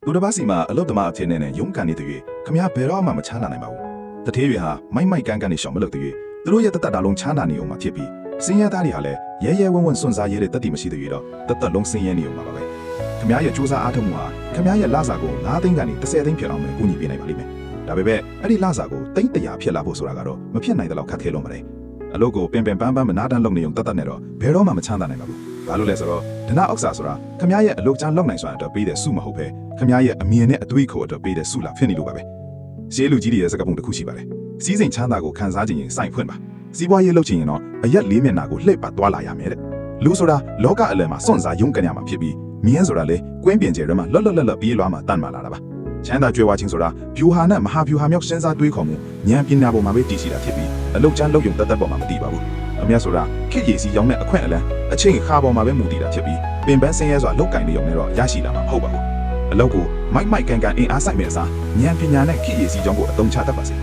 သူတစ်ပါးစီမှာအလုတ်သမားအဖြစ်နဲ့ရုံးကန်နေတဲ့၍ခမရဘယ်တော့မှမချမ်းသာနိုင်ပါဘူးတထေးတွေဟာမိုက်ကန်ကန်နေရှောင်မလုပ်တဲ့၍သူတို့ရဲ့တသက်လုံးချမ်းသာနေအောင်မှာဖြစ်ပြီးစင်းရဲသားတွေဟာလည်းရဲဝံ့စွန့်စားရဲတဲ့တတိမရှိတဲ့၍တော့တသက်လုံးစင်းရဲနေအောင်ပါပဲခမရရဲ့စူးစမ်းအားထုတ်မှုဟာခမရရဲ့လစာကို9သိန်းကနေ10သိန်းဖြစ်အောင်ပဲကူညီပေးနိုင်ပါလိမ့်မယ်ဒါပေမဲ့အဲ့ဒီလစာကိုသိန်း100ဖြစ်လာဖို့ဆိုတာကတော့မဖြစ်နိုင်တဲ့လောက်ခက်ခဲလုံးပါတယ်အလုပ်ကိုပင်ပန်းမနာတမ်းလုပ်နေုံတတ်နဲ့တော့ဘယ်တော့မှမချမ်းသာနိုင်ပါဘူးဘာလို့လဲဆိုတော့ဒနာအောက်စာဆိုတာခမရဲ့အလုပ်ချမ်းလုပ်နိုင်စွာအတွက်ပေးတဲ့စုမဟုတ်ပဲခမရဲ့အမြင်နဲ့အတွေးခေါ်အတွက်ပေးတဲ့စုလာဖြစ်နေလို့ပါပဲရှေးလူကြီးတွေရဲ့စကားပုံတစ်ခုရှိပါတယ်စီးစိမ်ချမ်းသာကိုခံစားခြင်းရင်စိုက်ဖွင့်ပါစီးပွားရေးလုပ်ခြင်းရင်တော့အရက်လေးမျက်နှာကိုလှည့်ပတ်သွားလာရမယ်တဲ့လူဆိုတာလောကအလယ်မှာစွန့်စားယုံကြရမှာဖြစ်ပြီးမြင်းဆိုတာလေကွင်းပြင်ကျဲထဲမှာလွတ်ပြေးလွှားမှာတန်မာလာတာပါချမ်းသာကြွယ်ဝခြင်းဆိုတာဖြူဟာနဲ့မဟာဖြူဟာမြောက်စဉ်းစားတွေးခေါ်မှုဉာဏ်ပညာပေါ်မှာပဲတည်ရှိတာဖြစ်ပြီးအလုတ်ချမ်းလုပ်ရုံတတ်ပေါ်မှာမတည်ပါဘူးအမြတ်ဆိုတာခေတ်ရည်စီရောင်းတဲ့အခွင့်အလမ်းအချိန်ခါပေါ်မှာပဲမူတည်တာဖြစ်ပြီးပင်ပန်းဆင်းရဲစွာလောက်ကင်နေုံနဲ့တော့ရရှိလာမှာမဟုတ်ပါဘူးအလုတ်ကိုမိုက်ကန်အင်အားဆိုင်မဲ့အစားဉာဏ်ပညာနဲ့ခေတ်ရည်စီကြောင်းကိုအသုံးချတတ်ပါစေ